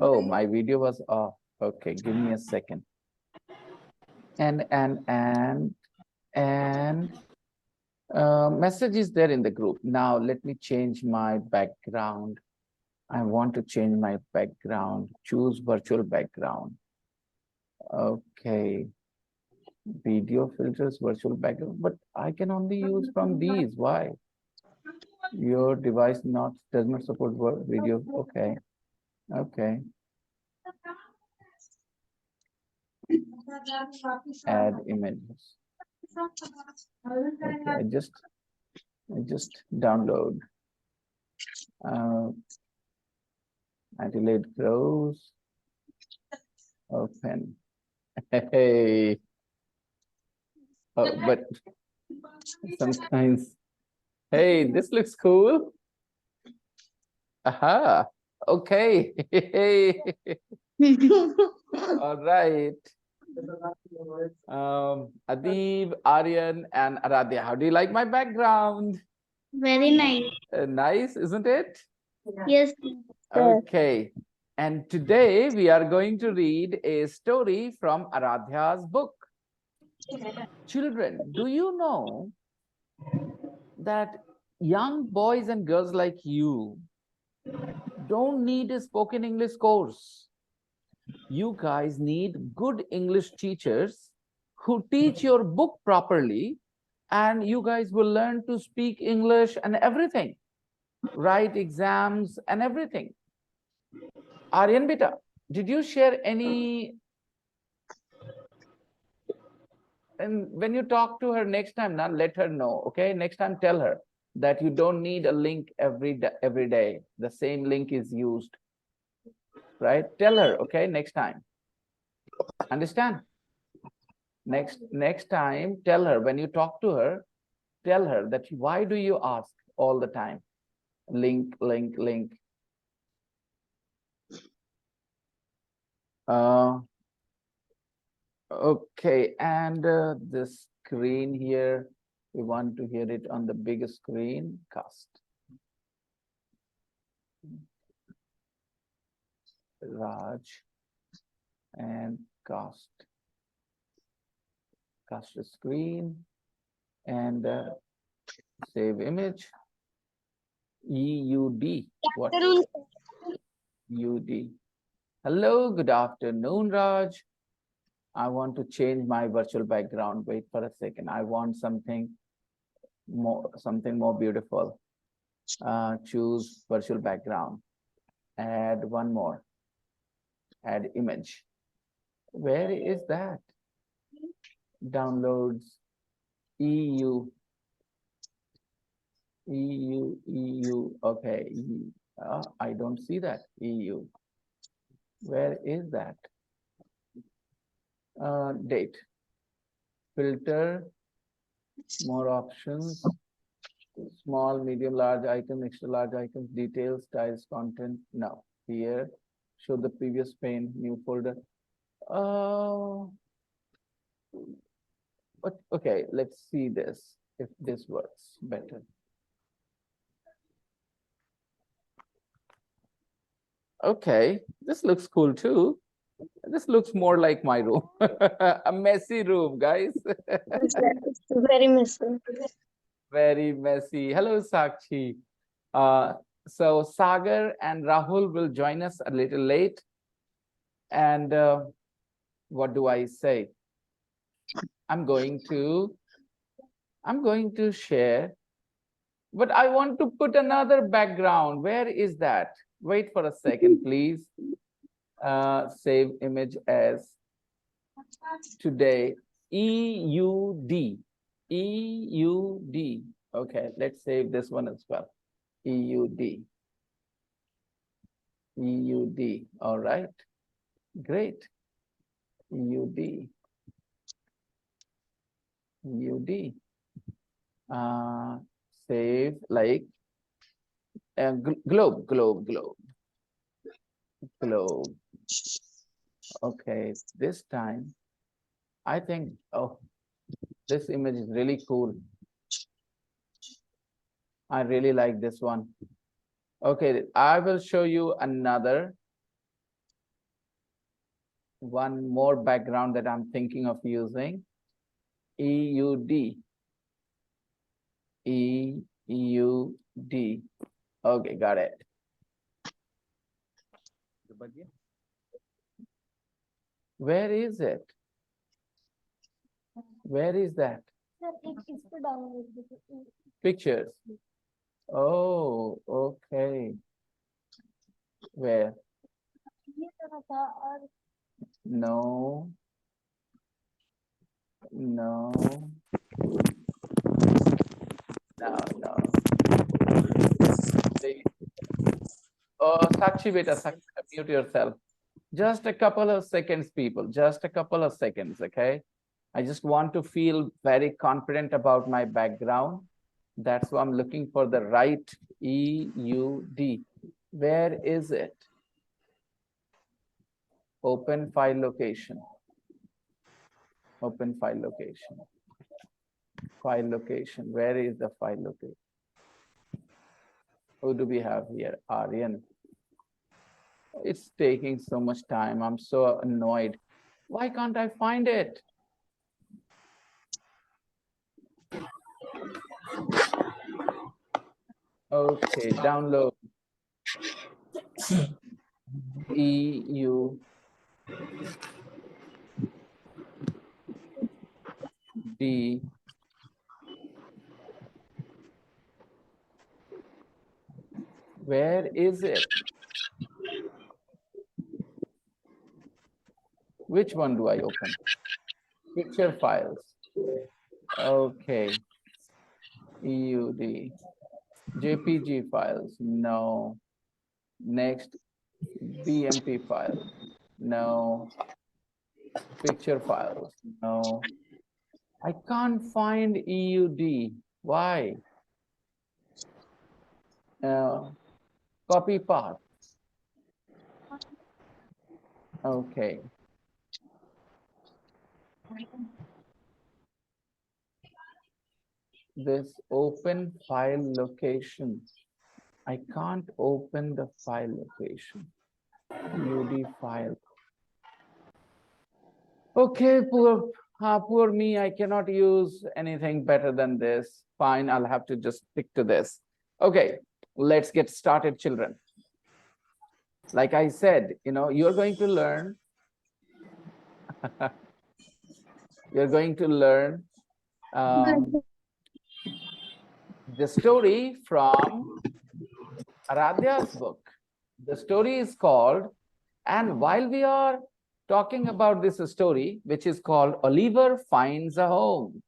Oh, my video was off. Okay, give me a second. And message is there in the group. Now let me change my background. I want to change my background. Choose virtual background. Okay. Video filters, virtual background, but I can only use from these. Why? Your device does not support video. Okay. Okay. Add images. Okay, I just download. Adelaide Crows. Open. Hey. Oh, but sometimes. Hey, this looks cool. Aha. Okay. All right. Adib, Aryan, and Aradhya. How do you like my background? Very nice. Nice, isn't it? Yes. Okay. And today we are going to read a story from Aradhya's book. Children, do you know that young boys and girls like you don't need a spoken English course? You guys need good English teachers who teach your book properly, and you guys will learn to speak English and everything, write exams and everything. Aryan Beta, did you share any? And when you talk to her next time, now let her know, okay? Next time, tell her that you don't need a link every day. The same link is used, right? Tell her, okay? Next time. Understand? Next time, tell her when you talk to her, tell her that why do you ask all the time? Link, link, link. Okay, and the screen here, we want to hear it on the biggest screen. Cast. Raj and cast the screen and save image. EUD. What? UD. Hello, good afternoon, Raj. I want to change my virtual background. Wait for a second. I want something more beautiful. Choose virtual background. Add one more. Add image. Where is that? Downloads. EU. EU. Okay. I don't see that. EU. Where is that? Date. Filter. More options. Small, medium, large icon, extra large icons, details, styles, content. Now, here, show the previous pane, new folder. But okay, let's see this, if this works better. Okay, this looks cool too. This looks more like my room. A messy room, guys. It's very messy. Very messy. Hello, Sakshi. So Sagar and Rahul will join us a little late. And what do I say? I'm going to share, but I want to put another background. Where is that? Wait for a second, please. Save image as today. EUD. EUD. Okay, let's save this one as well. EUD. EUD. All right. Great. EUD. EUD. Save like globe. Okay, this time I think, oh, this image is really cool. I really like this one. Okay, I will show you one more background that I'm thinking of using. EUD. EUD. Okay, got it. Where is it? Where is that? Pictures. Oh, okay. Where? No, no, no. Please. Oh, Sakshi beta, Sakshi, mute yourself. Just a couple of seconds, people. Just a couple of seconds, okay? I just want to feel very confident about my background. That's why I'm looking for the right EUD. Where is it? Open file location. Open file location. File location. Where is the file location? Who do we have here? Aryan. It's taking so much time. I'm so annoyed. Why can't I find it? Okay, download. EUD. Where is it? Which one do I open? Picture files. Okay. EUD. JPG files. No. Next. BMP file. No. Picture files. No. I can't find EUD. Why? Copy path. Okay. This open file location. I can't open the file location. UD file. Okay, poor me. I cannot use anything better than this. Fine, I'll have to just stick to this. Okay, let's get started, children. Like I said, you're going to learn. You're going to learn the story from Aradhya's book. The story is called, and while we are talking about this story, which is called Oliver Finds a Home.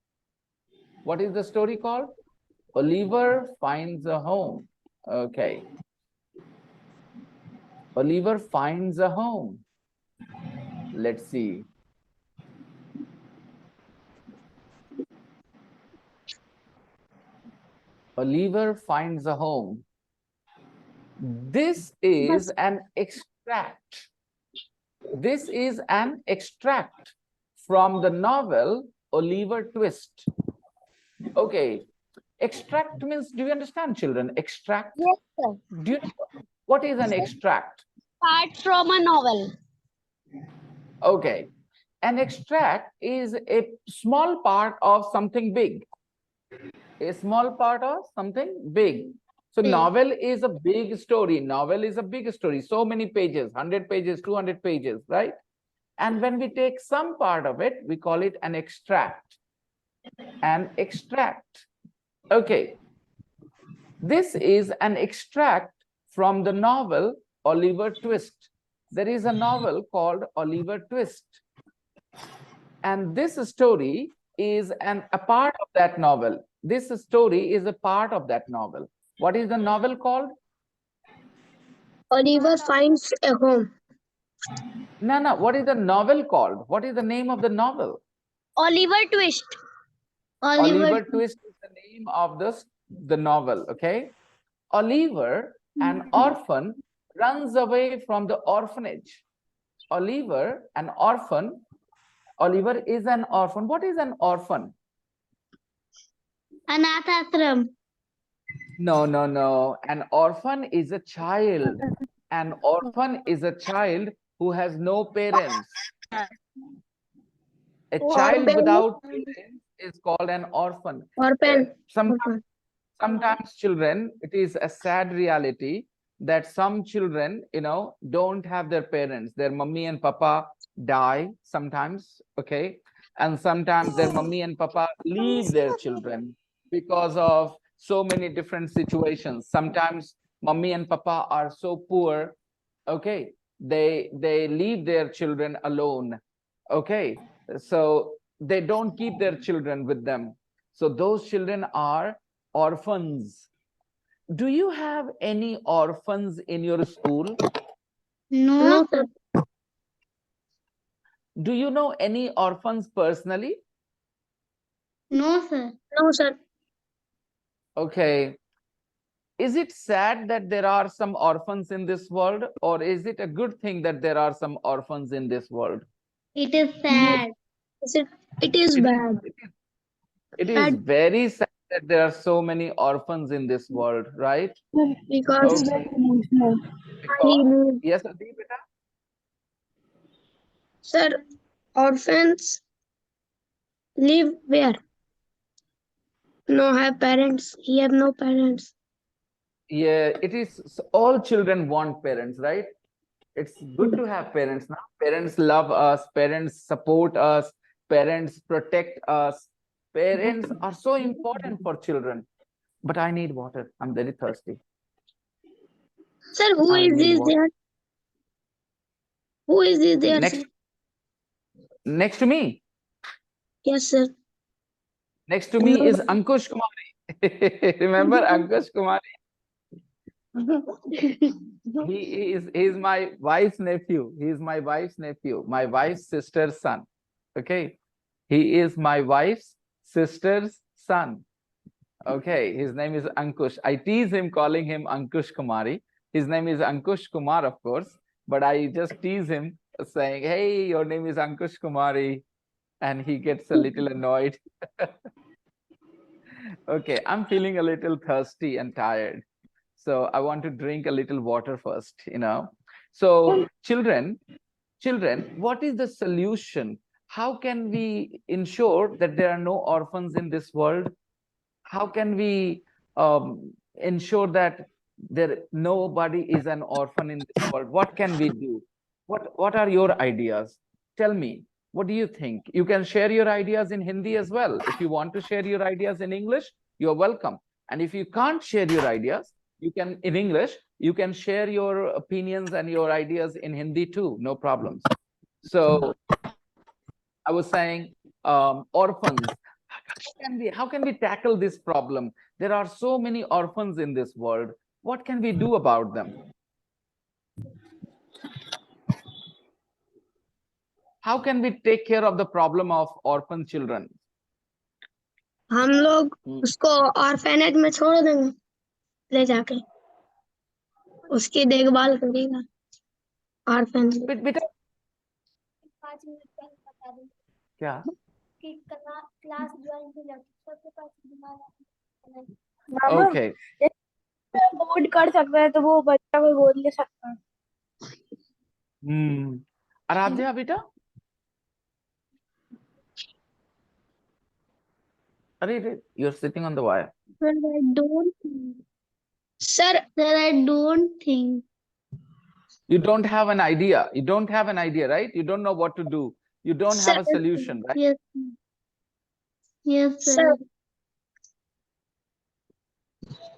What is the story called? Oliver Finds a Home. Okay. Oliver finds a home. Let's see. Oliver finds a home. This is an extract. This is an extract from the novel Oliver Twist. Okay. Extract means, do you understand, children? Extract? Yes, sir. What is an extract? Part from a novel. Okay. An extract is a small part of something big. A small part of something big. So novel is a big story. Novel is a big story. So many pages, 100 pages, 200 pages, right? And when we take some part of it, we call it an extract. An extract. Okay. This is an extract from the novel Oliver Twist. There is a novel called Oliver Twist. And this story is a part of that novel. This story is a part of that novel. What is the novel called? Oliver finds a home. No. What is the novel called? What is the name of the novel? Oliver Twist. Oliver Twist is the name of the novel, okay? Oliver, an orphan, runs away from the orphanage. Oliver, an orphan. Oliver is an orphan. What is an orphan? Anath ashram. No, no, no. An orphan is a child. An orphan is a child who has no parents. A child without parents is called an orphan. Orphan. Sometimes, sometimes children, it is a sad reality that some children, don't have their parents. Their mummy and papa die sometimes, okay? And sometimes their mummy and papa leave their children because of so many different situations. Sometimes mummy and papa are so poor, okay? They leave their children alone, okay? So they don't keep their children with them. So those children are orphans. Do you have any orphans in your school? No, sir. Do you know any orphans personally? No, sir. No, sir. Okay. Is it sad that there are some orphans in this world, or is it a good thing that there are some orphans in this world? It is sad. It is It is, bad. it is Bad very sad that there are so many orphans in this world, right? because Okay. he Because, needs. yes, Adi, beta? Sir, orphans live where? No have parents. He have no parents. Yeah, it is all children want parents, right? It's good to have parents now. Parents love us, parents support us, parents protect us. Parents are so important for children. But I need water. I'm very thirsty. Sir, who I is need this water. there? Who is this there, sir? Next to me. Yes, sir. Next to me is Ankush Kumari. Remember Ankush Kumari? He is my wife's nephew. He is my wife's nephew, my wife's sister's son. Okay. He is my wife's sister's son. Okay. His name is Ankush. I tease him calling him Ankush Kumari. His name is Ankush Kumar, of course, but I just tease him saying, "Hey, your name is Ankush Kumari." And he gets a little annoyed. Okay. I'm feeling a little thirsty and tired. So I want to drink a little water first. So children, what is the solution? How can we ensure that there are no orphans in this world? How can we ensure that there nobody is an orphan in this world? What can we do? What are your ideas? Tell me, what do you think? You can share your ideas in Hindi as well. If you want to share your ideas in English, you're welcome. And if you can't share your ideas, you can in English, you can share your opinions and your ideas in Hindi too, no problems. So I was saying, orphans. How can we tackle this problem? There are so many orphans in this world. What can we do about them? How can we take care of the problem of orphan children? हम लोग उसको orphanage में छोड़ देंगे ले जाके उसकी देखभाल करेगा ऑर्फेनेज बेटा 5 मिनट पहले बता दूं क्या कि क्लास ज्वाइन की जाती सबके पास दिमाग ओके बोर्ड कर सकता है तो वो बच्चा कोई बोल ले सकता है आराध्या बेटा अरे you're sitting on the wire. Sir, I don't think. Sir, I don't think. You don't have an idea. You don't have an idea, right? You don't know what to do. You don't have a solution, right? Yes. Yes, sir.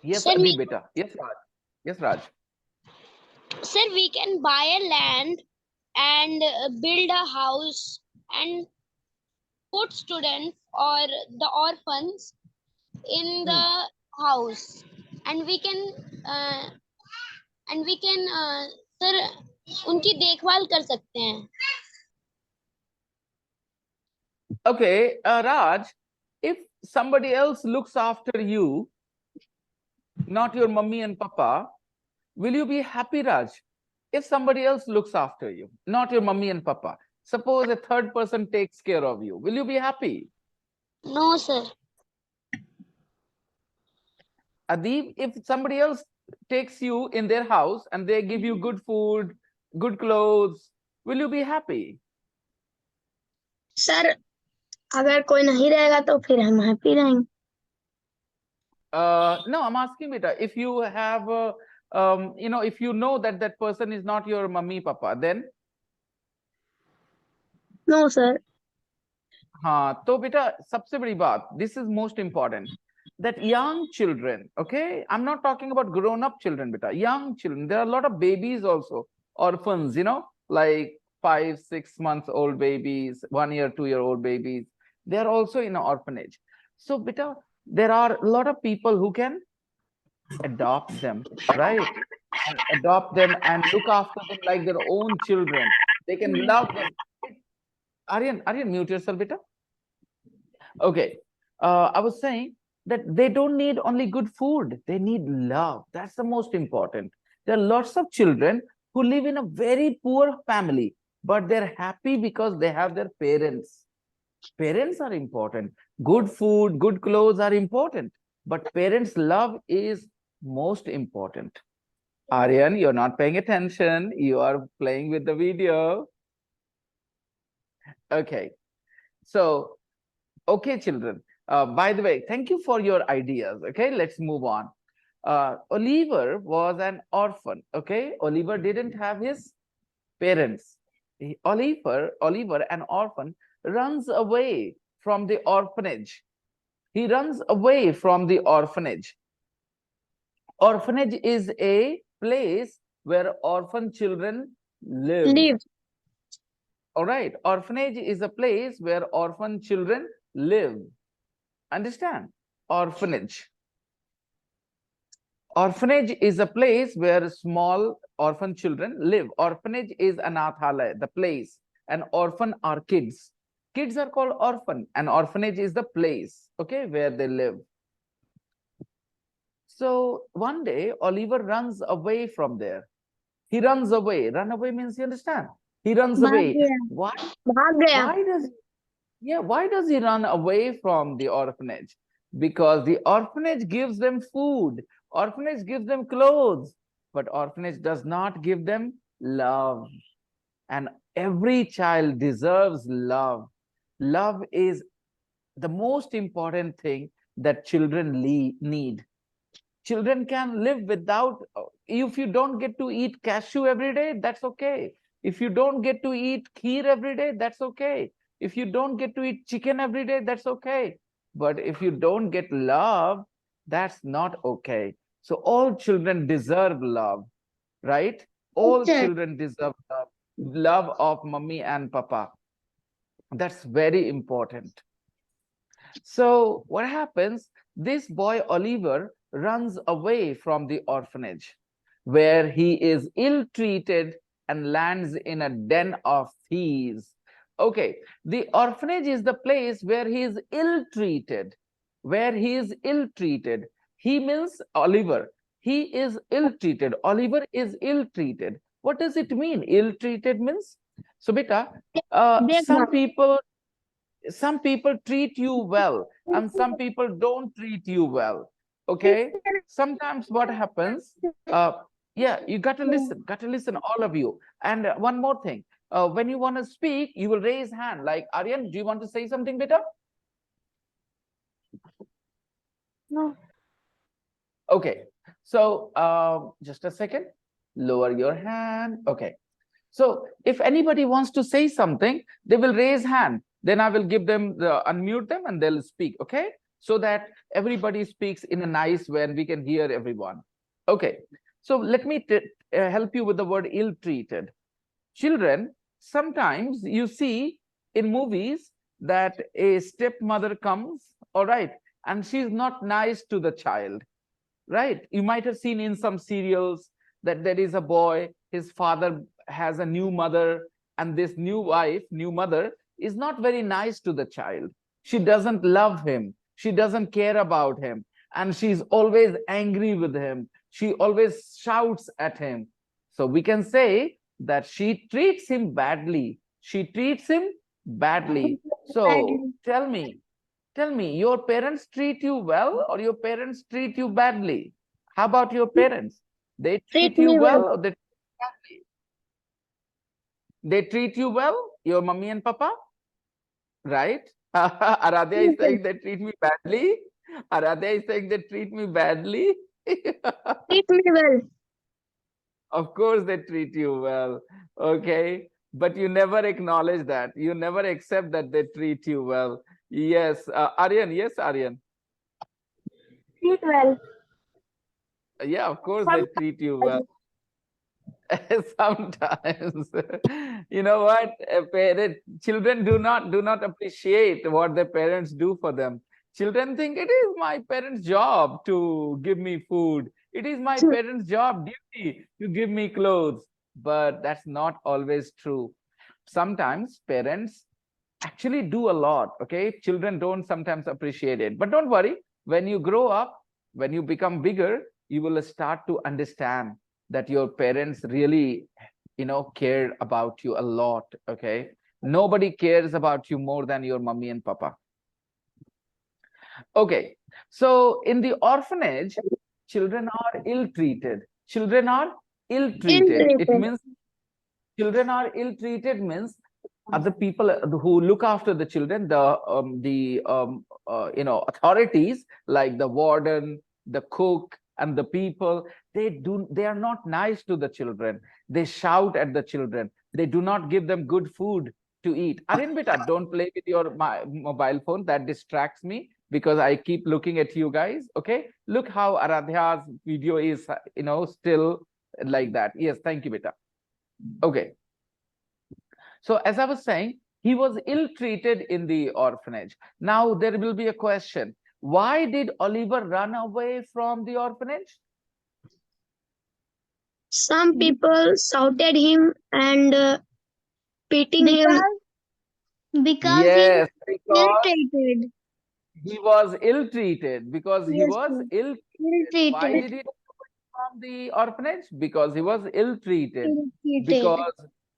Yes, Sir, Adi beta. Yes, Raj. Yes, Raj. Sir, we can buy a land and build a house and put students or the orphans in the house, and we can sir उनकी देखभाल कर सकते हैं. Okay, Raj, if somebody else looks after you, not your mummy and papa, will you be happy, Raj? If somebody else looks after you, not your mummy and papa, suppose a third person takes care of you, will you be happy? No, sir. Adib, if somebody else takes you in their house and they give you good food, good clothes, will you be happy? Sir अगर कोई नहीं रहेगा तो फिर हम happy रहेंगे. No, I'm asking beta, if you have, if you know that that person is not your mummy, papa, then? No sir. हाँ, तो बेटा सबसे बड़ी बात, this is most important, that young children, okay, I'm not talking about grown up children, beta, young children, there are a lot of babies also, orphans, like 5 6 months old babies, 1 year 2 year old babies, they are also in an orphanage. So beta, there are a lot of people who can adopt them, right? And adopt them and look after them like their own children. They can love them. Aryan, mute yourself, beta. Okay. I was saying that they don't need only good food, they need love. That's the most important. There are lots of children who live in a very poor family, but they're happy because they have their parents. Parents are important. Good food, good clothes are important, but parents' love is most important. Aryan, you're not paying attention. You are playing with the video. Okay. So, okay, children. By the way, thank you for your ideas. Okay, let's move on. Oliver was an orphan. Okay, Oliver didn't have his parents. Oliver, an orphan, runs away from the orphanage. He runs away from the orphanage. Orphanage is a place where orphan children live. Leave. All right. Orphanage is a place where orphan children live. Understand? Orphanage. Orphanage is a place where small orphan children live. Orphanage is anathalaya, the place. And orphan are kids. Kids are called orphan, and orphanage is the place, okay, where they live. So one day, Oliver runs away from there. He runs away. Run away means, you understand? He runs भाग away. गया. Why? भाग गया. Why does why does he run away from the orphanage? Because the orphanage gives them food, orphanage gives them clothes, but orphanage does not give them love. And every child deserves love. Love is the most important thing that children need. Children can live without, if you don't get to eat cashew every day, that's okay. If you don't get to eat kheer every day, that's okay. If you don't get to eat chicken every day, that's okay. But if you don't get love, that's not okay. So all children deserve love, right? All children deserve love, love of mummy and papa. That's very important. So what happens? This boy Oliver runs away from the orphanage, where he is ill-treated and lands in a den of thieves. Okay, the orphanage is the place where he is ill-treated. Where he is ill-treated. He means Oliver. He is ill-treated. Oliver is ill-treated. What does it mean? Ill-treated means? So, beta, some people treat you well and some people don't treat you well, okay? Sometimes what happens, yeah, you got to listen, all of you. And one more thing, when you want to speak, you will raise hand. Like, Aryan, do you want to say something, beta? No. Okay, so just a second, lower your hand. Okay, so if anybody wants to say something, they will raise hand. Then I will give them unmute them and they'll speak. Okay, so that everybody speaks in a nice way and we can hear everyone. Okay, so let me help you with the word ill-treated. Children, sometimes you see in movies that a stepmother comes, all right, and she's not nice to the child, right? You might have seen in some serials that there is a boy, his father has a new mother, and this new mother is not very nice to the child. She doesn't love him, she doesn't care about him, and she's always angry with him. She always shouts at him. So we can say that she treats him badly. She treats him badly. So tell me, Tell me, your parents treat you well or your parents treat you badly? How about your parents? They Treat treat you me well. well or they treat you badly? They treat you well, your mummy and papa, right? Aradhya is saying they treat me badly. Aradhya is saying they treat me badly. Treat me well. Of course, they treat you well. Okay. But you never acknowledge that. You never accept that they treat you well. Yes. Aryan. Yes, Aryan. Treat well. Yeah, of course, they treat you well. Sometimes. Sometimes. You know what? Children do not appreciate what their parents do for them. Children think it is my parents' job to give me food. It is my parents' job duty to give me clothes. But that's not always true. Sometimes parents actually do a lot. Okay, children don't sometimes appreciate it, but don't worry. When you grow up, when you become bigger, you will start to understand that your parents really, care about you a lot. Okay, nobody cares about you more than your mommy and papa. Okay, so in the orphanage, children are ill treated. Children are ill treated. It Ill-treated. means children are ill treated means other people who look after the children, the authorities like the warden, the cook, and the people, they are not nice to the children. They shout at the children. They do not give them good food to eat. Aryan beta, don't play with your mobile phone. That distracts me because I keep looking at you guys. Okay, look how Aradhya's video is, still like that. Yes, thank you, beta. Okay. So as I was saying, he was ill-treated in the orphanage. Now there will be a question. Why did Oliver run away from the orphanage? Some people shouted him and beating him because he Yes, because ill-treated. he was ill-treated. Because he Yes, was sir. ill-treated. Why Ill-treated. did he run away from the orphanage? Because he was ill-treated. Ill-treated.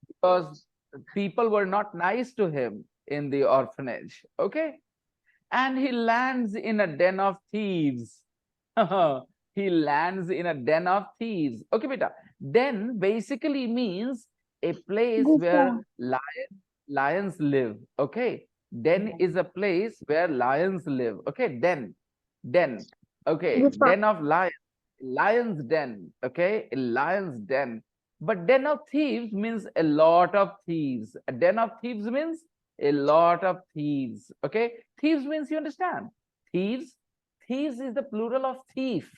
Because people were not nice to him in the orphanage. Okay. And he lands in a den of thieves. He lands in a den of thieves. Okay, beta. Den basically means a place Gufa. where lions live. Okay. Den is a place where lions live. Okay. Den. Okay. Gufa. Den of lions. Lion's den. Okay. A lion's den. But den of thieves means a lot of thieves. A den of thieves means a lot of thieves. Okay. Thieves means, you understand? Thieves. Thieves is the plural of thief.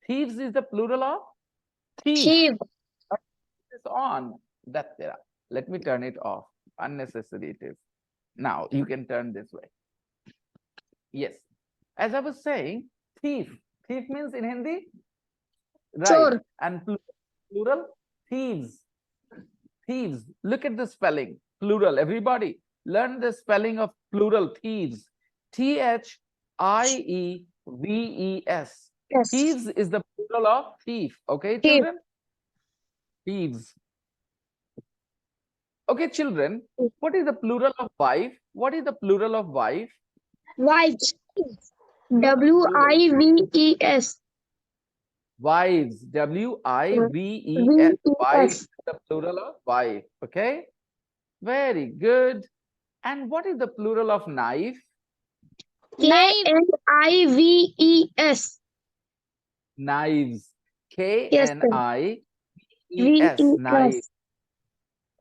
Thieves is the plural of thief. Sheep. It's on. That's there. Let me turn it off. Unnecessary it is. Now you can turn this way. Yes. As I was saying, thief. Thief means in Hindi, right? Chor. And plural, thieves. Thieves. Look at the spelling. Plural. Everybody, learn the spelling of plural, thieves. Thieves. Yes. Thieves is the plural of thief. Okay, Sheep. children? Thieves. Okay, children. What is the plural of wife? What is the plural of wife? Wives. Plural. Wives. Wives. Wives. Wives Ves. is the plural of wife. Okay. Very good. And what is the plural of knife? Knives. Knives. Yes, sir. Knives. Knife. Ves.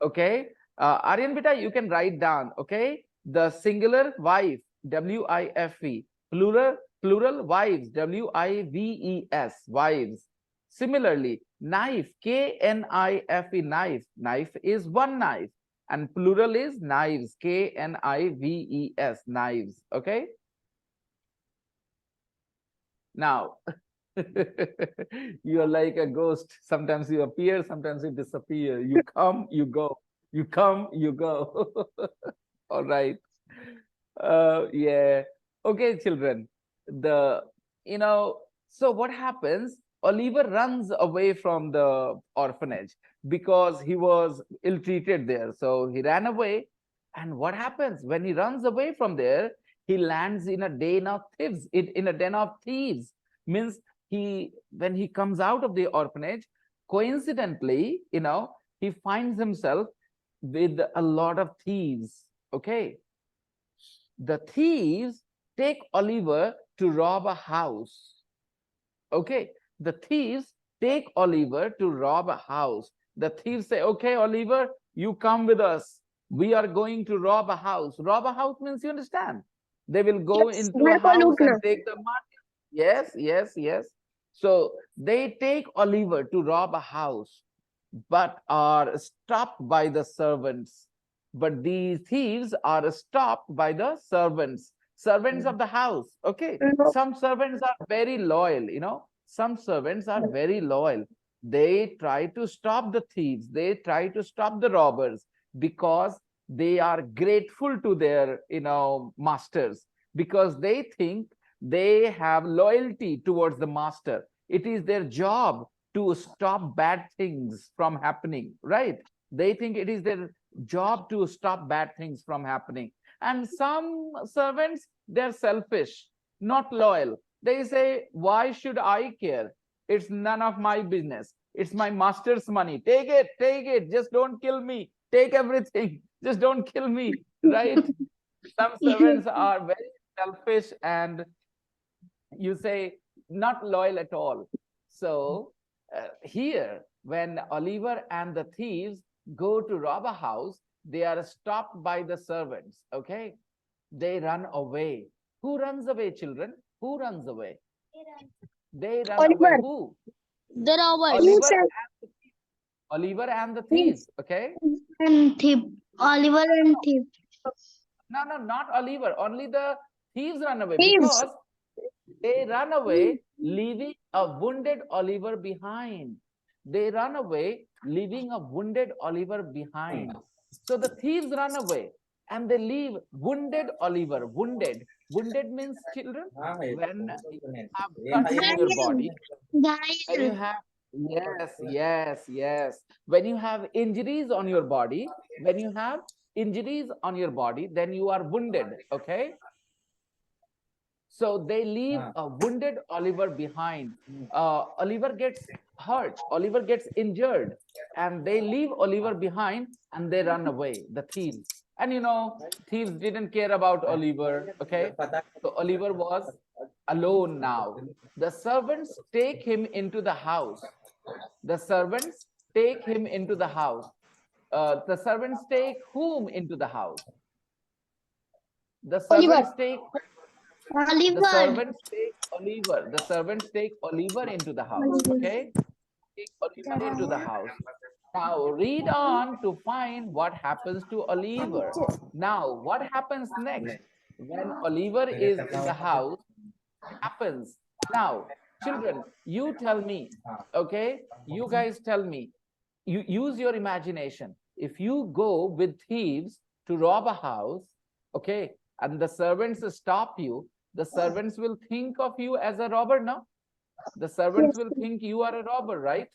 Okay. Aryan beta, you can write down. Okay. The singular wife, wife. Plural wives, wives. Wives. Similarly, knife, knife. Knife. Knife is one knife. And plural is knives, knives. Knives. Okay. Now, you're like a ghost. Sometimes you appear, sometimes you disappear. You come, you go. You come, you go. All right. Yeah. Okay, children. The, so what happens? Oliver runs away from the orphanage because he was ill-treated there. So he ran away. And what happens when he runs away from there? He lands in a den of thieves. In a den of thieves means when he comes out of the orphanage, coincidentally, he finds himself with a lot of thieves. Okay. The thieves take Oliver to rob a house. Okay. The thieves take Oliver to rob a house. The thieves say, okay, Oliver, you come with us. We are going to rob a house. Rob a house means, you understand? They will go Yes, into a मेरे को house लूटना. and take the money. Yes, yes, yes. So they take Oliver to rob a house, but are stopped by the servants. But these thieves are stopped by the servants of the house. Okay. No. Some servants are very loyal, some servants are very loyal. They try to stop the thieves, they try to stop the robbers because they are grateful to their, masters, because they think they have loyalty towards the master. It is their job to stop bad things from happening, right? They think it is their job to stop bad things from happening. And some servants, they're selfish, not loyal. They say, why should I care? It's none of my business. It's my master's money. Take it. Just don't kill me. Take everything. Just don't kill me, right? Some servants are very selfish and, you say, not loyal at all. So here, when Oliver and the thieves go to rob a house, they are stopped by the servants. Okay. They run away. Who runs away, children? Who runs away? They run away. Oliver. Who? The robbers. Oliver Thieves and and the thieves. Oliver and the thieves. thieves. Okay. And thief. Oliver and thief. No, no, not Oliver. Only the thieves run away Thieves. because they run away, leaving a wounded Oliver behind. They run away, leaving a wounded Oliver behind. So the thieves run away and they leave wounded Oliver. Wounded. Wounded means, children, when you have cuts in your body, when you Gael. have, yes, yes, yes. When you have injuries on your body, when you have injuries on your body, then you are wounded. Okay. So they leave a wounded Oliver behind. Oliver gets hurt, Oliver gets injured, and they leave Oliver behind and they run away, the thieves. And thieves didn't care about Oliver. Okay. So Oliver was alone now. The servants take him into the house. The servants take him into the house. The servants take whom into the house? The Oliver. servants take the Oliver. servants take Oliver. The servants take Oliver into the house. Okay. Take Oliver into the house. Now read on to find what happens to Oliver. Now, what happens next when Oliver is in the house? Happens. Now, children, you tell me, okay? You guys tell me. You use your imagination. If you go with thieves to rob a house, okay, and the servants stop you, the servants will think of you as a robber, no? The servants Yes. will think you are a robber, right?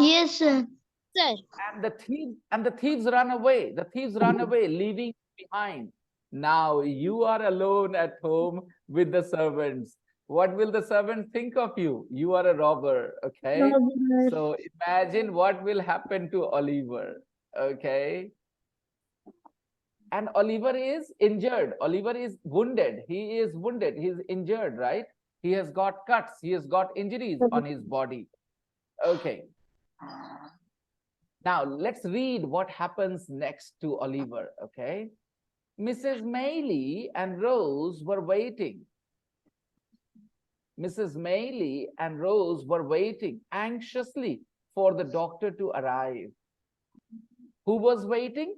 Yes, sir. Sir. And the thieves run away. The thieves run away, leaving behind. Now you are alone at home with the servants. What will the servant think of you? You are a robber. Okay. Robert. So imagine what will happen to Oliver. Okay. And Oliver is injured. Oliver is wounded. He is wounded. He is injured, right? He has got cuts. He has got injuries on his body. Okay. Now let's read what happens next to Oliver. Okay. Mrs. Maylie and Rose were waiting. Mrs. Maylie and Rose were waiting anxiously for the doctor to arrive. Who was waiting?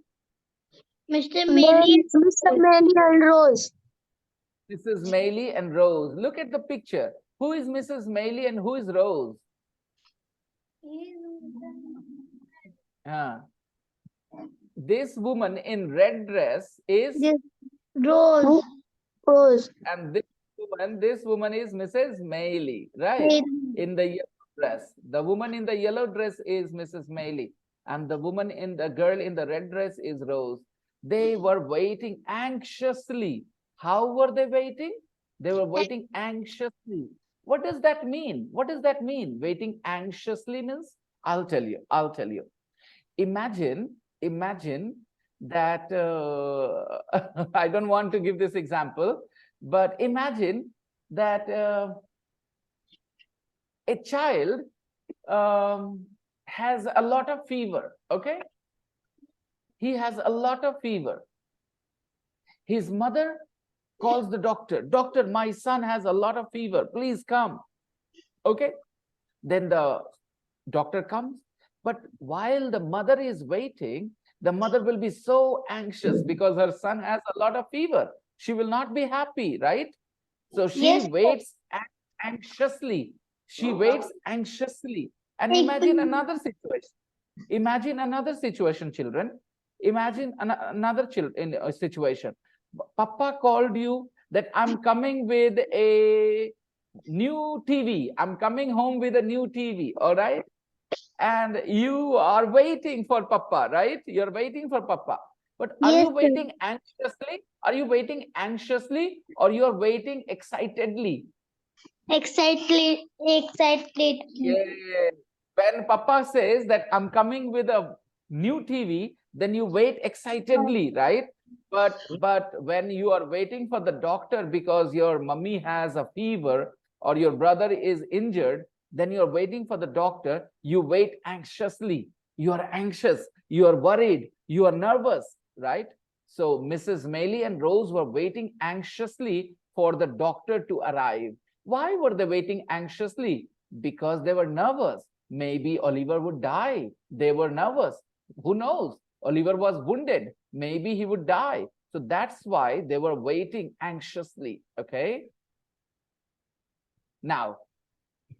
Mr. Melly. Mr. Melly and Rose. Mrs. Maylie and Rose. Look at the picture. Who is Mrs. Maylie and who is Rose? This woman in red dress is, Yes. Rose. Rose. and this woman is Mrs. Maylie, right? In the yellow dress. The woman in the yellow dress is Mrs. Maylie, and the woman in the girl in the red dress is Rose. They were waiting anxiously. How were they waiting? They were waiting anxiously. What does that mean? What does that mean? Waiting anxiously means, I'll tell you. I'll tell you. Imagine that I don't want to give this example, but imagine that a child has a lot of fever. Okay, he has a lot of fever. His mother calls the doctor. Doctor, my son has a lot of fever. Please come. Okay, then the doctor comes. But while the mother is waiting, the mother will be so anxious because her son has a lot of fever. She will not be happy, right? So she Yes, sir. waits anxiously. She waits anxiously. And Ek imagine another situation. Imagine another situation, children. Imagine another situation. Papa called you that I'm coming with a new TV. I'm coming home with a new TV. All right. And you are waiting for Papa, right? You're waiting for Papa. But are Yes, you sir. waiting anxiously? Are you waiting anxiously or you're waiting excitedly? Excited. Yeah. When Papa says that I'm coming with a new TV, then you wait excitedly, right? But when you are waiting for the doctor because your mummy has a fever or your brother is injured, then you're waiting for the doctor, you wait anxiously. You are anxious, you are worried, you are nervous, right? So Mrs. Maylie and Rose were waiting anxiously for the doctor to arrive. Why were they waiting anxiously? Because they were nervous. Maybe Oliver would die. They were nervous. Who knows? Oliver was wounded. Maybe he would die. So that's why they were waiting anxiously. Okay. Now,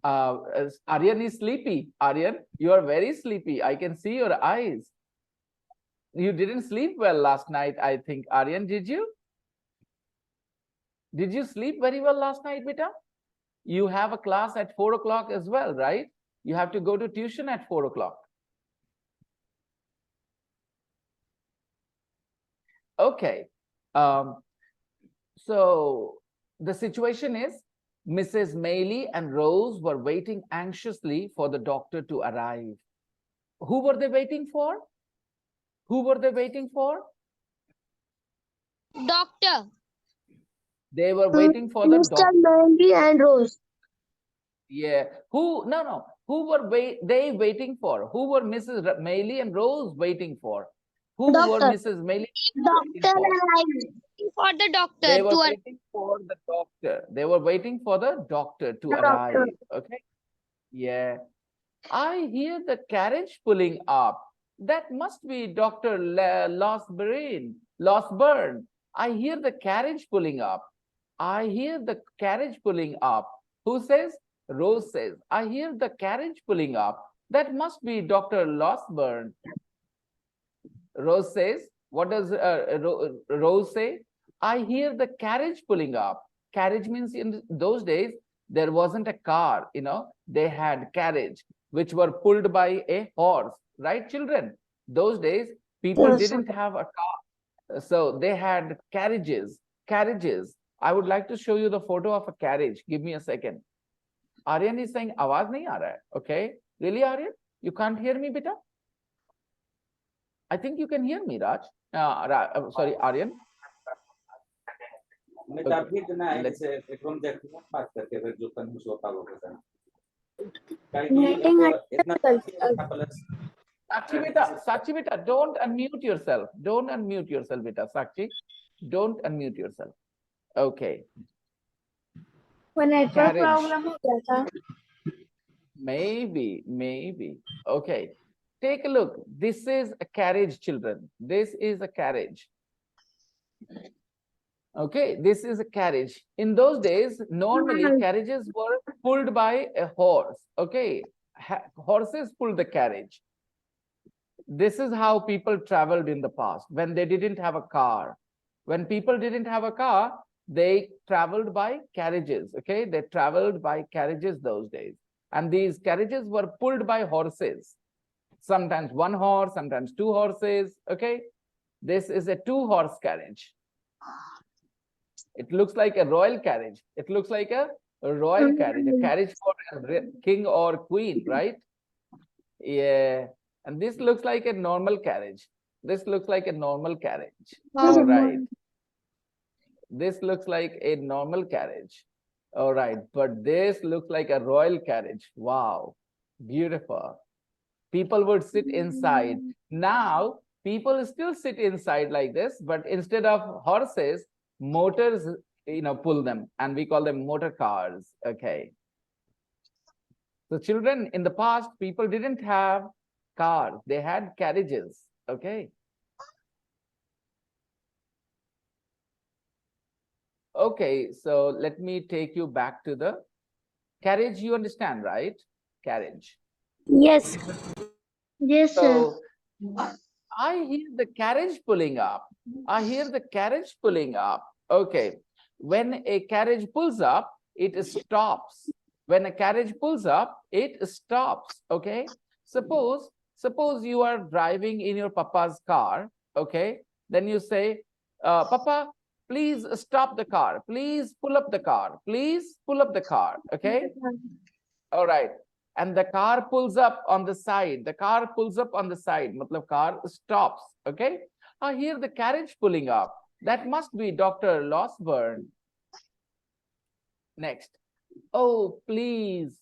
Aryan is sleepy. Aryan, you are very sleepy. I can see your eyes. You didn't sleep well last night, I think. Aryan, did you? Did you sleep very well last night, beta? You have a class at 4 o'clock as well, right? You have to go to tuition at 4 o'clock. Okay. So the situation is Mrs. Maylie and Rose were waiting anxiously for the doctor to arrive. Who were they waiting for? Who were they waiting for? Doctor. They were waiting for the Mr. doctor. Mandy and Rose. Yeah. Who? No. Who were they waiting for? Who were Mrs. Maylie and Rose waiting for? Who were Doctor. Mrs. Maylie waiting Doctor for? and For the doctor They were to waiting for the doctor. They were waiting for the doctor to I. Doctor. arrive. Okay. Yeah. I hear the carriage pulling up. That must be Dr. Losburn. I hear the carriage pulling up. I hear the carriage pulling up. Who says? Rose says. I hear the carriage pulling up. That must be Dr. Losburn. Rose says. What does Rose say? I hear the carriage pulling up. Carriage means in those days, there wasn't a car, they had carriage, which were pulled by a horse, right, children? Those days, people Yes, sir. didn't have a car. So they had carriages. I would like to show you the photo of a carriage. Give me a second. Aryan is saying, आवाज नहीं आ रहा है. Okay. Really, Aryan? You can't hear me, beta? I think you can hear me, Raj. Sorry, Aryan. Sakshi beta, don't unmute yourself. Don't unmute yourself, beta. Sakshi, don't unmute yourself. Okay. Network Carriage. Problem हो गया था. Maybe. Okay. Take a look. This is a carriage, children. This is a carriage. Okay, this is a carriage. In those days, normally carriages were pulled by a horse. Okay, horses pulled the carriage. This is how people traveled in the past when they didn't have a car. When people didn't have a car, they traveled by carriages. Okay, they traveled by carriages those days. And these carriages were pulled by horses. Sometimes one horse, sometimes two horses. Okay, this is a two-horse carriage. It looks like a royal carriage. It looks like a royal carriage, a carriage for a king or queen, right? Yeah. And this looks like a normal carriage. This looks like a normal carriage. All right. This looks like a normal carriage. All right. But this looks like a royal carriage. Wow. Beautiful. People would sit inside. Now, people still sit inside like this, but instead of horses, motors, pull them, and we call them motor cars. Okay. So children, in the past, people didn't have cars. They had carriages. Okay. Okay, so let me take you back to the carriage. You understand, right? Carriage. Yes. Yes, sir. So I hear the carriage pulling up. I hear the carriage pulling up. Okay. When a carriage pulls up, it stops. When a carriage pulls up, it stops. Okay. Suppose you are driving in your papa's car. Okay. Then you say, Papa, please stop the car. Please pull up the car. Please pull up the car. Okay. All right. And the car pulls up on the side. The car pulls up on the side. Matlab car stops. Okay. I hear the carriage pulling up. That must be Dr. Losburn. Next. Oh, please.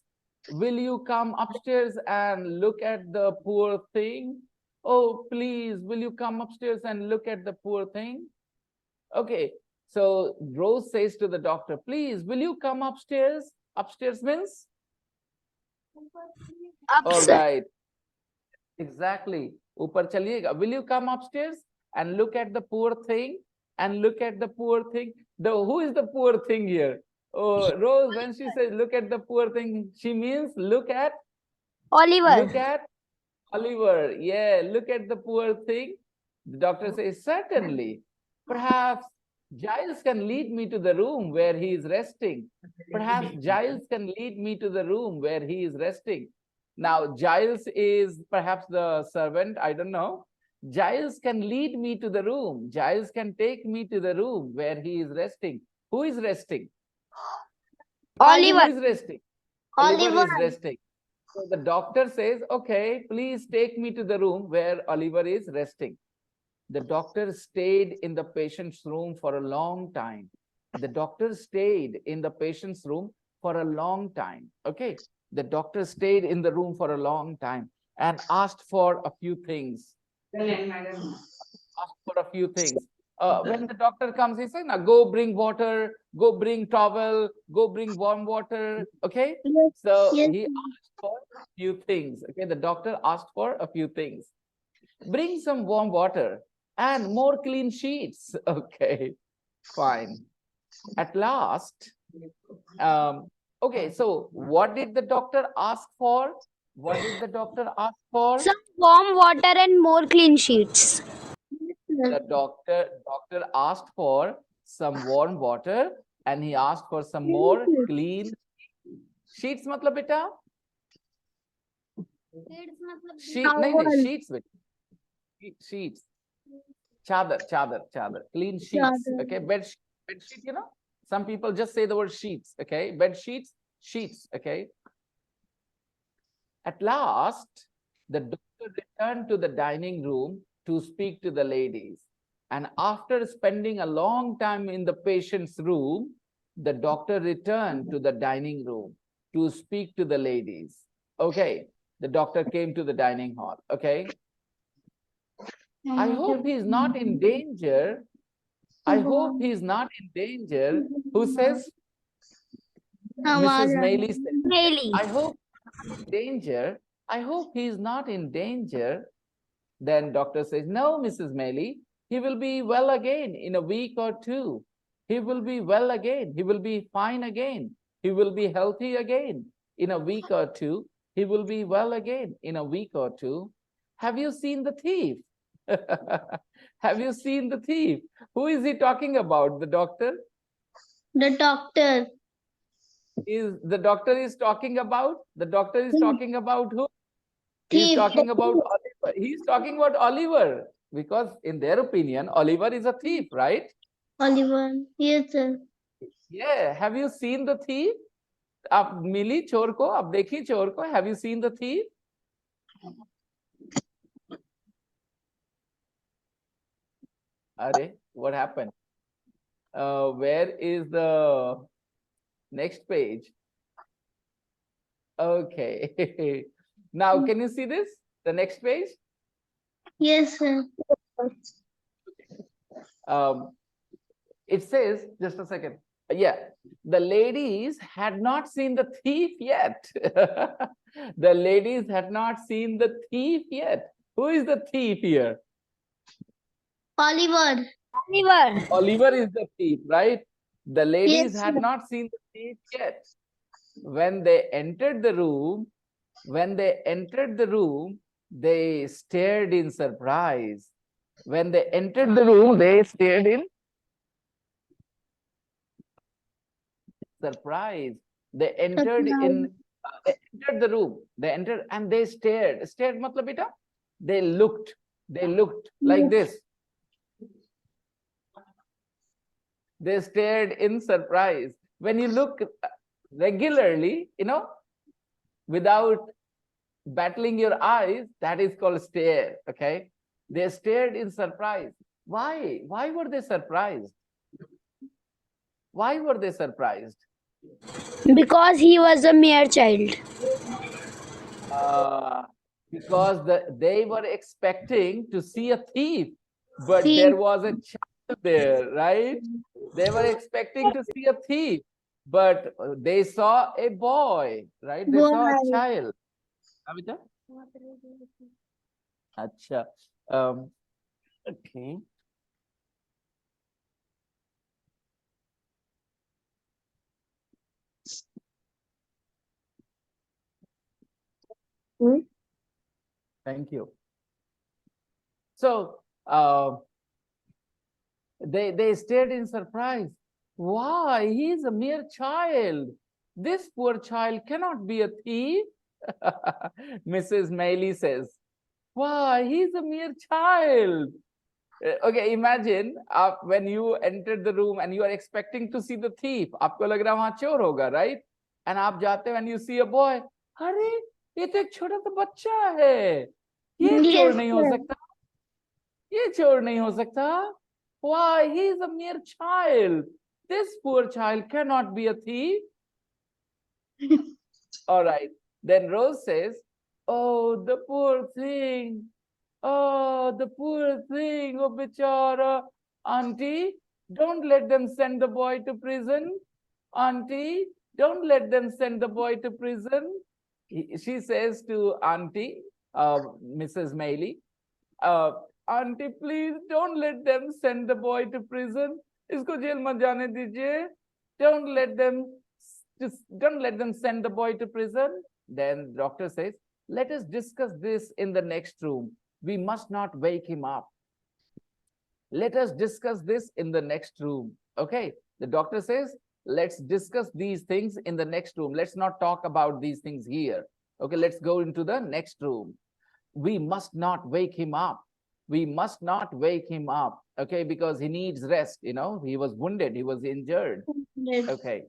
Will you come upstairs and look at the poor thing? Oh, please. Will you come upstairs and look at the poor thing? Okay. So Rose says to the doctor, please, will you come upstairs? Upstairs means? All right. Exactly. Upar chaliyega. Will you come upstairs and look at the poor thing? And look at the poor thing. Who is the poor thing here? Oh, Rose, when she says look at the poor thing, she means look at Oliver. Oliver. Yeah, look at the poor thing. The doctor says, certainly. Perhaps Giles can lead me to the room where he is resting. Perhaps Giles can lead me to the room where he is resting. Now, Giles is perhaps the servant, I don't know. Giles can lead me to the room. Giles can take me to the room where he is resting. Who is resting? Who Oliver. is resting? Oliver. is resting. So the doctor says, okay, please take me to the room where Oliver is resting. The doctor stayed in the patient's room for a long time. The doctor stayed in the patient's room for a long time. Okay. The doctor stayed in the room for a long time and asked for a few things. Asked for a few things. When the doctor comes, he says, now go bring water, go bring towel, go bring warm water. Okay. Yes. So Yes. he asked for a few things. Okay. The doctor asked for a few things. Bring some warm water and more clean sheets. Okay, fine. At last, okay, so what did the doctor ask for? What did the doctor ask for? Some warm water and more clean sheets. The doctor asked for some warm water and he asked for some more clean sheets. Matlab beta? Sheets. Sheets. Chadar. Clean sheets. Okay, bed sheet, some people just say the word sheets. Okay, bed sheets, okay. At last, the doctor returned to the dining room to speak to the ladies. And after spending a long time in the patient's room, the doctor returned to the dining room to speak to the ladies. Okay, the doctor came to the dining hall. Okay. I hope he's not in danger. I hope he's not in danger. Who says? Mrs. Maley says, I hope danger. I hope he's not in danger. Then doctor says, no, Mrs. Maley, he will be well again in a week or two. He will be well again. He will be fine again. He will be healthy again in a week or two. He will be well again in a week or two. Have you seen the thief? Have you seen the thief? Who is he talking about? The doctor? The doctor. The doctor is talking about? The doctor is talking about who? He's talking about Oliver. He's talking about Oliver because in their opinion, Oliver is a thief, right? Oliver. Yes, sir. Yeah. Have you seen the thief? आप मिली चोर को, आप देखी चोर को. Have you seen the thief? Arey, what happened? Where is the next page? Okay. Now, can you see this? The next page? Yes, sir. Um, it says, just a second. Yeah, the ladies had not seen the thief yet. The ladies had not seen the thief yet. Who is the thief here? Oliver. Oliver. Oliver is the thief, right? The ladies Yes, had sir. not seen the thief yet. When they entered the room, they stared in surprise. When they entered the room, they stared in surprise. They entered in, they entered the room. They entered and they stared. Stared matlab beta? They looked like this. They stared in surprise. When you look regularly, without battling your eyes, that is called stare. Okay. They stared in surprise. Why? Why were they surprised? Why were they surprised? Because he was a mere child. Because they were expecting to see a thief, but Thief. there was a child there, right? They were expecting to see a thief, but they saw a boy, right? They saw a Boy. child. Abhita? Acha. Okay. Thank you. So they stared in surprise. Why? He is a mere child. This poor child cannot be a thief. Mrs. Mailey says, why? He's a mere child. Okay, imagine when you entered the room and you are expecting to see the thief. आपको लग रहा वहां चोर होगा, right? And आप जाते when you see a boy, अरे ये तो एक छोटा सा बच्चा है, ये चोर नहीं हो सकता, ये चोर नहीं हो सकता. Why? He is a mere child. This poor child cannot be a thief. All right. Then Rose says, oh, the poor thing. Oh, the poor thing. Oh, bichara. Auntie, don't let them send the boy to prison. Auntie, don't let them send the boy to prison. She says to Auntie, Mrs. Mailey, Auntie, please don't let them send the boy to prison. Isko jail mat jaane dijiye. Don't let them send the boy to prison. Then doctor says, let us discuss this in the next room. We must not wake him up. Let us discuss this in the next room. Okay. The doctor says, let's discuss these things in the next room. Let's not talk about these things here. Okay. Let's go into the next room. We must not wake him up. We must not wake him up. Okay. Because he needs rest. He was wounded. He was injured. Okay.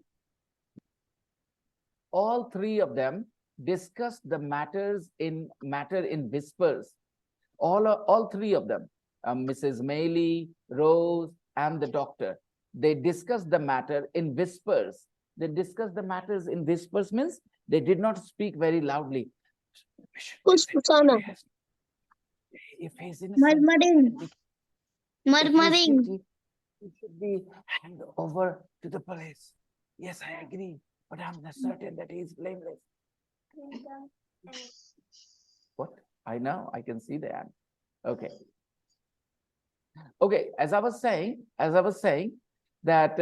All three of them discussed the matter in whispers. All three of them, Mrs. Mailey, Rose, and the doctor, they discussed the matter in whispers. They discussed the matters in whispers means they did not speak very loudly. If he's innocent, he should be handed over to the police. Yes, I agree, but I'm not certain that he's blameless. What? I know, I can see that. Okay. Okay, as I was saying that,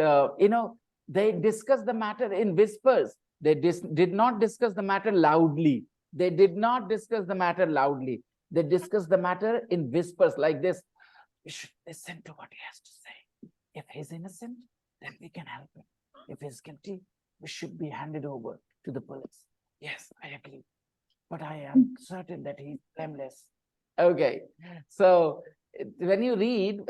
they discussed the matter in whispers. They did not discuss the matter loudly. They did not discuss the matter loudly. They discussed the matter in whispers like this. We should listen to what he has to say. If he's innocent, then we can help him. If he's guilty, we should be handed over to the police. Yes, I agree. But I am certain that he's blameless. Okay. So when you read,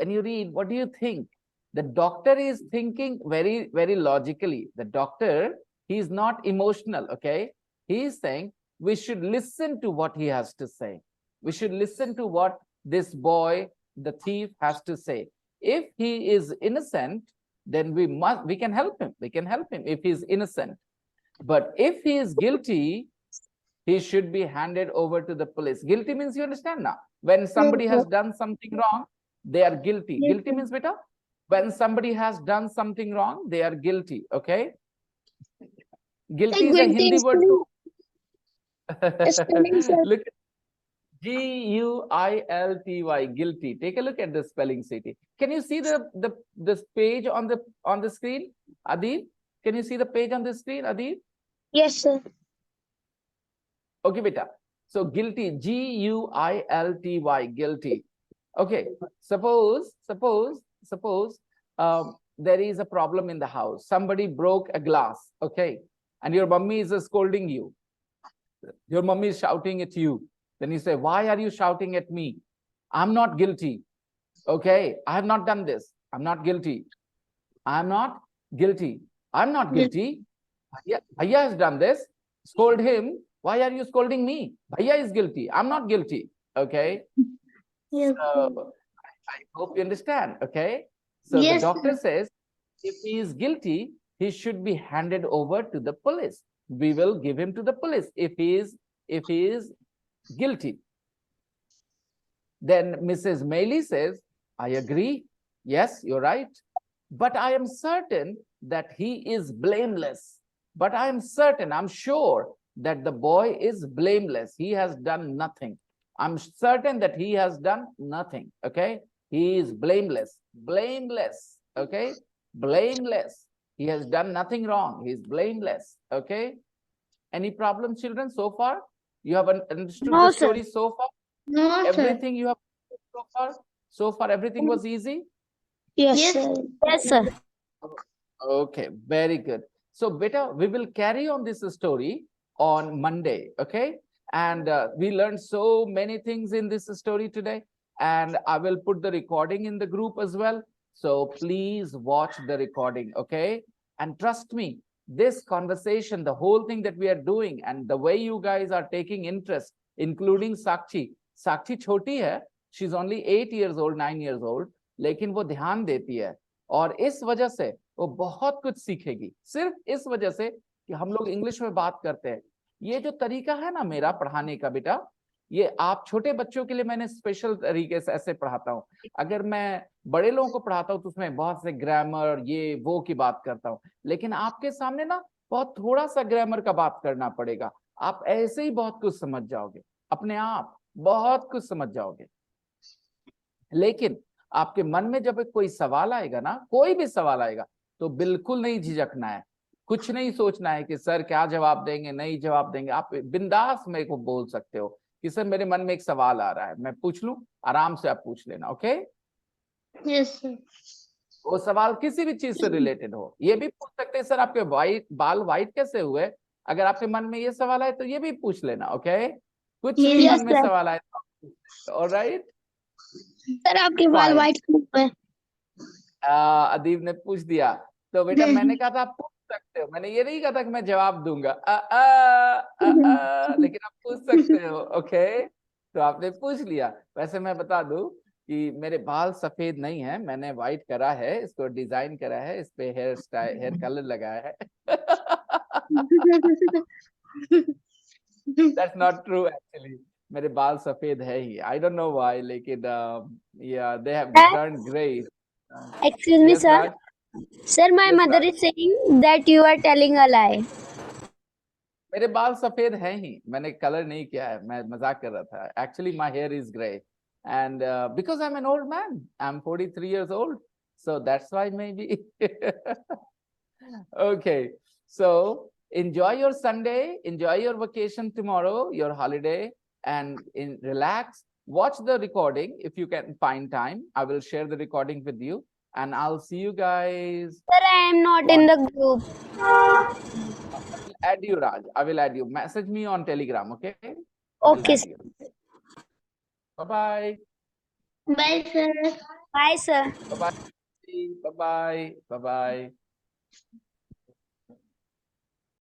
what do you think? The doctor is thinking very, very logically. The doctor, he is not emotional, okay? He is saying we should listen to what he has to say. We should listen to what this boy, the thief, has to say. If he is innocent, then we can help him. We can help him if he's innocent. But if he is guilty, he should be handed over to the police. Guilty means, you understand now? When somebody has done something wrong, they are guilty. Guilty means, beta, when somebody has done something wrong, they are guilty. Okay? Guilty is a Hindi word too. Look, Guilty. Guilty. Take a look at the spelling, city. Can you see this page on the screen, Adib? Can you see the page on the screen, Adib? Yes, sir. Okay, beta. So guilty, Guilty, guilty. Okay. Suppose there is a problem in the house. Somebody broke a glass. Okay, and your mummy is scolding you. Your mummy is shouting at you. Then you say, "Why are you shouting at me? I'm not guilty. Okay, I have not done this. I'm not guilty. I'm not guilty. I'm not guilty. Bhaiya has done this. Scold him. Why are you scolding me? Bhaiya is guilty. I'm not guilty." Okay. Yes, So I hope you understand. Okay. So yes, the doctor sir. says if he is guilty, he should be handed over to the police. We will give him to the police if he is guilty. Then Mrs. Maylie says, "I agree. Yes, you're right. But I am certain that he is blameless. But I am certain, I'm sure that the boy is blameless. He has done nothing. I'm certain that he has done nothing." Okay. He is blameless. Blameless. Okay. Blameless. He has done nothing wrong. He is blameless. Okay. Any problem, children, so far? You have understood No, the sir. story so far? No, sir. Everything you have so far? So far, everything was easy? Yes, sir. Yes, sir. Okay, very good. So, beta, we will carry on this story on Monday, okay? And we learned so many things in this story today. And I will put the recording in the group as well. So please watch the recording, okay? And trust me, this conversation, the whole thing that we are doing, and the way you guys are taking interest, including Sakshi. Sakshi choti hai, she's only 8 years old, 9 years old, लेकिन वो ध्यान देती है और इस वजह से वो बहुत कुछ सीखेगी, सिर्फ इस वजह से कि हम लोग इंग्लिश में बात करते हैं। ये जो तरीका है ना मेरा पढ़ाने का बेटा, ये आप छोटे बच्चों के लिए मैंने स्पेशल तरीके से ऐसे पढ़ाता हूँ। अगर मैं बड़े लोगों को पढ़ाता हूँ तो उसमें बहुत से ग्रामर ये वो की बात करता हूँ, लेकिन आपके सामने ना बहुत थोड़ा सा ग्रामर का बात करना पड़ेगा। आप ऐसे ही बहुत कुछ समझ जाओगे, अपने आप बहुत कुछ समझ जाओगे। लेकिन आपके मन में जब कोई सवाल आएगा ना, कोई भी सवाल आएगा, तो बिल्कुल नहीं झिझकना है, कुछ नहीं सोचना है कि सर क्या जवाब देंगे, नहीं जवाब देंगे। आप बिंदास मेरे को बोल सकते हो कि सर मेरे मन में एक सवाल आ रहा है, मैं पूछ लूं, आराम से आप पूछ लेना। ओके? Yes sir. वो सवाल किसी भी चीज से रिलेटेड हो, ये भी पूछ सकते हैं सर आपके बाल व्हाइट कैसे हुए, अगर आपके मन में ये सवाल आए तो ये भी पूछ लेना। ओके? कुछ भी मन में सवाल आए तो ऑलराइट। सर आपके बाल व्हाइट क्यों हुए? अदीब ने पूछ दिया तो बेटा मैंने कहा था आप पूछ सकते हो, मैंने ये नहीं कहा था कि मैं जवाब दूंगा। लेकिन आप पूछ सकते हो। ओके? तो आपने पूछ लिया। वैसे मैं बता दूं कि मेरे बाल सफेद नहीं है, मैंने व्हाइट करा है, इसको डिजाइन करा है, इस पे हेयर कलर लगाया है। That's not true actually. मेरे बाल सफेद है ही। I don't know why, लेकिन yeah, they have turned gray. Excuse me, Yes, sir. Raj? Sir, my Yes, mother Raj. is saying that you are telling a lie. मेरे बाल सफेद हैं ही, मैंने कलर नहीं किया है, मैं मजाक कर रहा था। Actually, my hair is gray, and because I'm an old man, I'm 43 years old, so that's why maybe. Okay, so enjoy your Sunday, enjoy your vacation tomorrow, your holiday, and relax. Watch the recording if you can find time. I will share the recording with you, and I'll see you guys. Sir, I am not in the group. I will add you, Raj. I will add you. Message me on Telegram, okay? Okay, sir. Bye-bye. Bye sir. Bye, sir. Bye-bye. Bye-bye. Bye-bye.